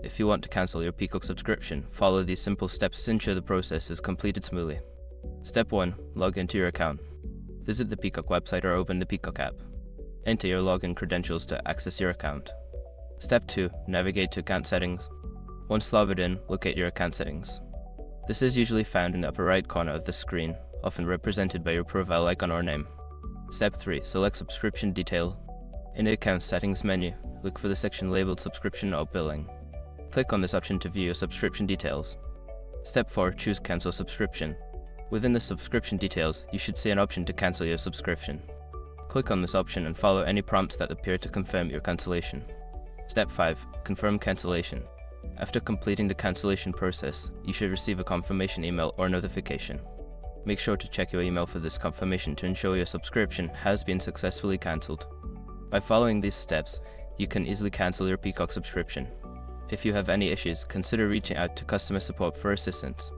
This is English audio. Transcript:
If you want to cancel your Peacock subscription, follow these simple steps to ensure the process is completed smoothly. Step 1. Log into your account. Visit the Peacock website or open the Peacock app. Enter your login credentials to access your account. Step 2. Navigate to account settings. Once logged in, locate your account settings. This is usually found in the upper right corner of the screen, often represented by your profile icon or name. Step 3. Select subscription detail. In the account settings menu, look for the section labeled subscription or billing. Click on this option to view your subscription details. Step 4. Choose cancel subscription. Within the subscription details, you should see an option to cancel your subscription. Click on this option and follow any prompts that appear to confirm your cancellation. Step 5. Confirm cancellation. After completing the cancellation process, you should receive a confirmation email or notification. Make sure to check your email for this confirmation to ensure your subscription has been successfully cancelled. By following these steps, you can easily cancel your Peacock subscription. If you have any issues, consider reaching out to customer support for assistance.